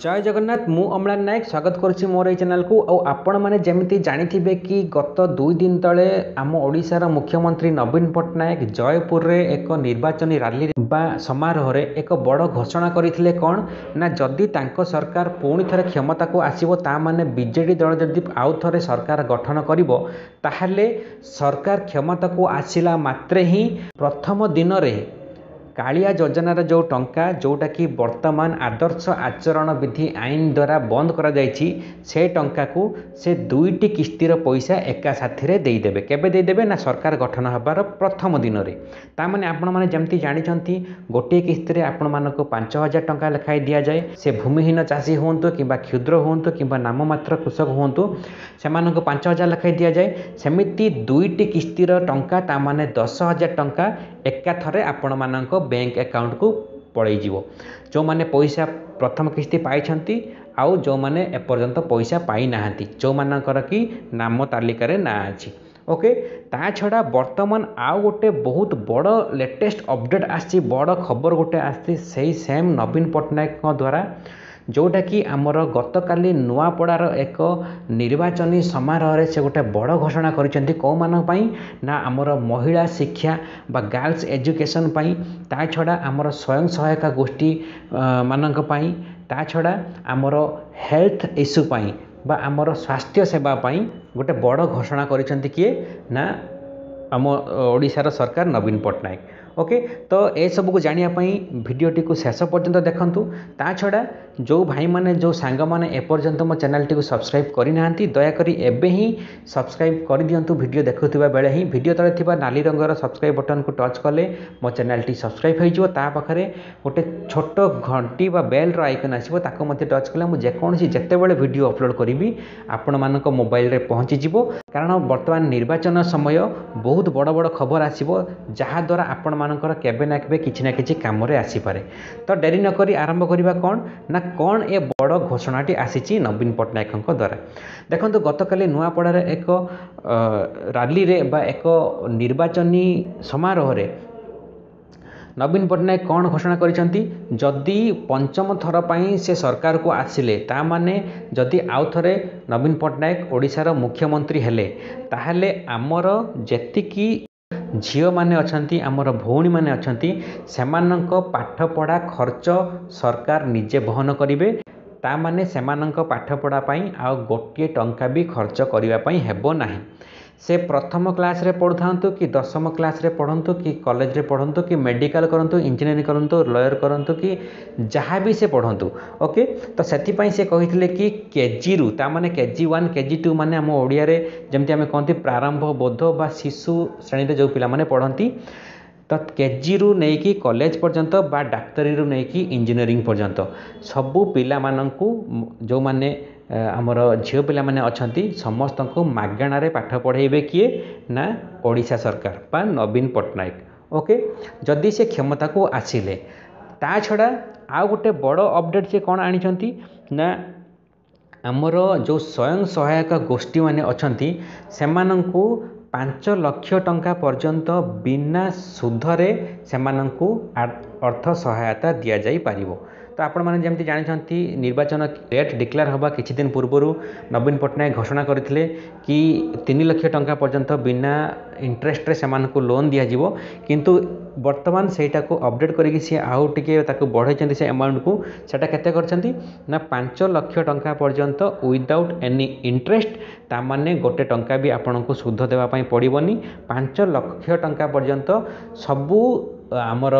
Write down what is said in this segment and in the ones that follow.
जय जगन्नाथ मु अम्लान नायक स्वागत करुच्ची मोर ये चैनल को आपण मैंने जमी जानी कि गत 2 दिन तले आम ओडिशार मुख्यमंत्री नवीन पट्टनायक जयपुर रे एक निर्वाचन रैली समारोह रे एक बड़ घोषणा करते कौन ना जदि तांको सरकार पुणी थे क्षमता को आसो ताने बीजेडी दल जदि आउ थे सरकार गठन करिवो ताहले सरकार क्षमता को आसिला मात्रे ही प्रथम दिन रे कालिया योजनार जो टंका जोटा कि वर्तमान आदर्श आचरण विधि आईन द्वारा बंद करा जायछि से टंका को से 2टी किस्तिर पैसा एका साथी देदेवे केबे देदेवे ना सरकार गठन हबार प्रथम दिन रे तामाने आपण माने जेमती जानिछंती गोटे किस्ती रे आपण मानको 5000 टंका लेखाई दिया जाए से भूमिहीन चाषी होंतु किंबा क्षुद्र होंतु किंबा नाममात्र कृषक होंतु सेमानको 5000 लेखाई दिया जाए सेमिति 2टी किस्तिर टंका तामाने 10000 टंका एका थरे आपण मानको बैंक अकाउंट को पड़े जो माने पैसा प्रथम किस्ती पाई आउ जो माने एपर्यंत पैसा पाई नाहांती जो मानकर कि नाम तालिका रे ना अछि ओके ता छड़ा वर्तमान आउ गोटे बहुत बड़ लेटेस्ट अपडेट आसी बड़ खबर गोटे आसी सही सेम नवीन पट्टनायक द्वारा जोटा कि आमर गतकाली नुआपड़ार एक निर्वाचनी समारोह रे से गोटे बड़ घोषणा करिसेंती को मान पई ना आमर महिला शिक्षा बा गर्ल्स एजुकेशन पई ता छड़ा आमर स्वयं सहायता गोष्ठी मानक पई ता छड़ा आमर हेल्थ इश्यू पई बा आमर स्वास्थ्य सेवा पई गोटे बड़ घोषणा करिसेंती किए ना आम ओडिशार सरकार नवीन पट्टनायक ओके तो ए सब को जानिया पई वीडियोटी को शेष पर्यंत देखंतु ता छड़ा जो भाई माने जो सांग माने एपर्यंत मो चैनल टी को सब्सक्राइब करि नाहंती दया करी एबे ही सब्सक्राइब कर दियंतु वीडियो देखुथिबा बेले ही वीडियो तले थिबा नाली रंगर सब्सक्राइब बटन को टच कले मो चैनल टी सब्सक्राइब होइजो ता पाखरे गोटे छोट घंटी बा बेल रो आइकन आसीबो ताको मते टच कले मु जे कोनसी जत्ते बेले वीडियो अपलोड करिवि आपण मानक मोबाइल रे पहुंची जिवो कारण वर्तमान निर्वाचन समय बहुत बड़ बड़ खबर आसीबो जहा द्वारा आपण मानकर केबे ना केबे किछि ना किछि काम रे आसी पारे तो डेरी न करी आरंभ करिबा कोन ना कौन ए बड़ घोषणाटी आसीची नवीन पट्टनायक द्वारा देखंतु गतकाली नुआपड़ा रे एक रैली रे बा एक निर्वाचनी समारोह रे नवीन पट्टनायक कौन घोषणा करिसेंती जदि पंचम थर पई से सरकार को आसिले ता माने जदि आउ थरे नवीन पट्टनायक ओडिशार मुख्यमंत्री हेले ताहले आमर जेतिकी झील मैंने अच्छा आमर भौणी मैंने अच्छा सेमानंक पाठपढ़ा खर्च सरकार निजे वहन करेंगे ता माने सेमानंक पाठपढ़ा पाई आ गोटे टंका भी खर्च करने हेबो नाही से प्रथम क्लास रे पढ़ुथांतु कि 10म क्लास रे पढ़ंतु कि कॉलेज रे पढ़ंतु कि मेडिकल करंतु इंजीनियरिंग करंतु लॉयर करंतु कि जहाँ भी से पढ़ंतु ओके तो सेथिपाई से कहिथिले कि केजी रु ता माने केजी 1 केजी 2 माने हम ओडिया रे जेमति हमें कहंती प्रारंभ बोध बा शिशु श्रेणी रे जो पिला माने पढ़ंती तो केजी रु नहीं कि कॉलेज पर्यंत बा डाक्टरी रु नहीं कि इंजीनियरिंग पर्यंत सबू पिला मानंकु जो माने आमर झील पिला माने अछंती समस्त को मागणारे पाठ पढ़ेबे किए ना ओडिशा सरकार बा नवीन पट्टनायक ओके जदि से क्षमता को आसिले ता छड़ा आ गोटे बड़ अपडेट से कौन आनिछंती ना आमर जो स्वयं सहायक गोष्ठी माने अछंती सेमानंकु 5 लाख टंका पर्यंत बिना सुधरे सेमानंकु अर्थ सहायता दिया जाई पारिबो तो आपण मैंने जमी जानते निर्वाचन डेट डिक्लेयर हवा किछि दिन पूर्वर नवीन पट्टनायक घोषणा करथिले कि 3 लाख टंका पर्यंत बिना इंटरेस्ट रे सेमानकु लोन दिया जिवो किंतु वर्तमान सेटा को अपडेट करके सी आउ टिके ताको बढ़ाई से अमाउंट को सेटा केते करछंती ना 5 लाख टंका पर्यंत विदाउट एनी इंटरेस्ट ता माने गोटे टंका भी आपन को सुध देवा पई पड़िबनी 5 लाख टंका पर्यंत सबू आमर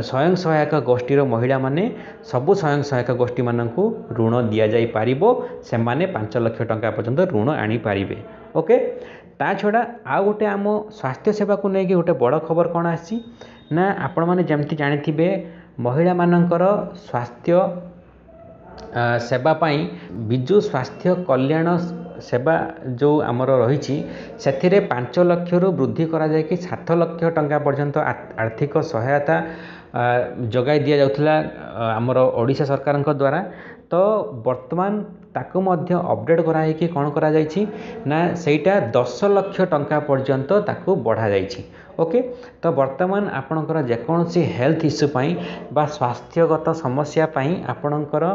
स्वयं सहायक गोष्ठीर महिला माने सबू स्वयं सहायक गोष्ठी मानकु ऋण दि जाई पारिबो से माने 5 लाख टंका पर्यंत ऋण आनी पारिबे ओके ता छड़ा आ गोटे आम स्वास्थ्य सेवा को लेकिन गोटे बड़ खबर कौन आसी ना आपण माने जेमती जानिथिबे महिला मानकर स्वास्थ्य सेवा पाई विजु स्वास्थ्य कल्याण सेवा जो आमर रही से 5 लाख रु वृद्धि करा जाए कि 7 लाख टंका पर्यंत आर्थिक सहायता जगाई दि जाउथला आमर ओडिशा सरकार द्वारा तो वर्तमान ताकू मध्य अपडेट कराई कौन करा जाइछि ना सेटा 10 लाख टंका पर्यंत ताकू बढ़ा जाइछि। ओके, तो वर्तमान आपणकर जेकोसी हेल्थ इश्यू पाई बा स्वास्थ्यगत समस्या पाई आपणकर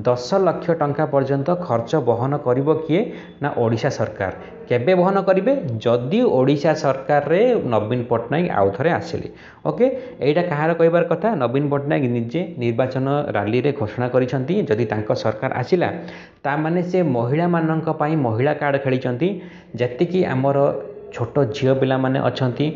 10 लाख टंका पर्यंत खर्च बहन करिवो किए ना ओडिशा सरकार। केबे बहन करिवे जदि ओडिशा सरकार रे नवीन पट्टनायक आउ थरे आसिले। ओके, एटा कहार कहबार कथा नवीन पट्टनायक निजे निर्वाचन रैली रे घोषणा करिसंती जदि तांको सरकार आसिला ता माने से महिला माननक पाई महिला कार्ड खेलिचंती जतिकि हमर छोट झील पिला माने अछंती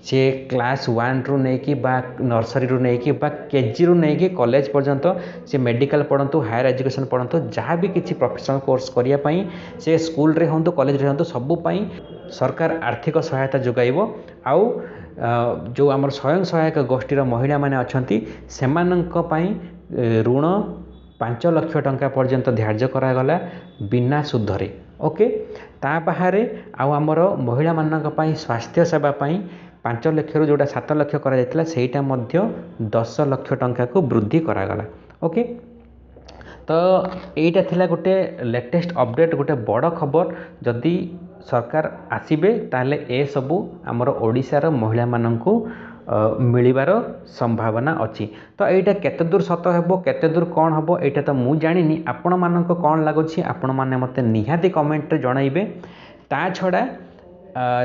से क्लास 1 रु नेकी बा नर्सरी रु नेकी बा केजी रु नेकी कॉलेज पर्यंत से मेडिकल पढ़ंतु हायर एजुकेशन पढ़ंतु जहाँ भी किसी प्रोफेशनल कोर्स करिया पई से स्कूल रे होंतु कॉलेज रे होंतु सबु पई सरकार आर्थिक सहायता जोगाइबो। आउ जो आमर स्वयं सहायक गोष्ठीर महिला माने अछंती सेमानंक पई ऋण 5 लाख टंका पर्यंत धार्य करागला बिना सुधरे। ओके, ता बाहरे आउ आमर महिला मानक पई स्वास्थ्य सेवा पई 5 लाख रु जोटा 7 लाख करा जायतिला सेटा मध्य 10 लाख टंका को वृद्धि करागला। ओके, तो एटा थिला गोटे लेटेस्ट अपडेट गोटे बड़ खबर जदि सरकार आसीबे ताले ए सबु आमर ओडिशार महिला माननकु मिलिबार संभावना अच्छी। तो यहाँ केते दूर सत हेबो केते दूर कौन हेबो एटा तो मु जानिनी आपण मानक कौन लागुछि आपण माने मते निहाती कमेंट रे जणाइबे। ता छड़ा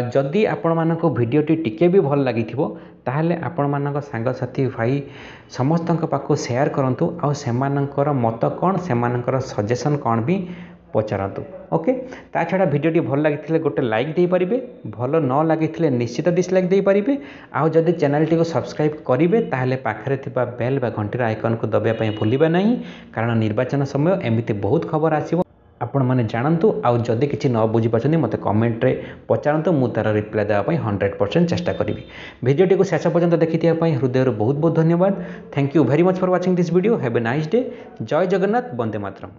जदि आपण मानक भिडियोटी टिके भी भल लागिथिबो ताहले आपण मानक सांग साथी भाई समस्तक पाखु शेयर करंतु आ सेमानकर मत कौन सेमानकर सजेशन कौन भी पचारतु। ओके, ता छड़ा भिडियोटी भल लगी गोटे लाइक दे पारिबे, भल न लगी निश्चित डिसलाइक दे पारिबे। आउ जदि चैनल टी को सब्सक्राइब करिवे ताहले पाखरे थिबा बेल बा घंटीर आइकन को दबाया पई भूलिबा नहीं, कारण निर्वाचन समय एमिति बहुत खबर आसीबो आपण माने जानंतु। आउ जदि किछि न बुझी पाछनी मते कमेंट रे पचारंतु मु तार रिप्लाई देबा पई 100% चेष्टा करिवि। भिडियोटी को शेष पर्यंत देखिथिया पई हृदय बहुत बहुत धन्यवाद। Thank you very much for watching this video. Have a nice day. जय जगन्नाथ, वंदे मातरम।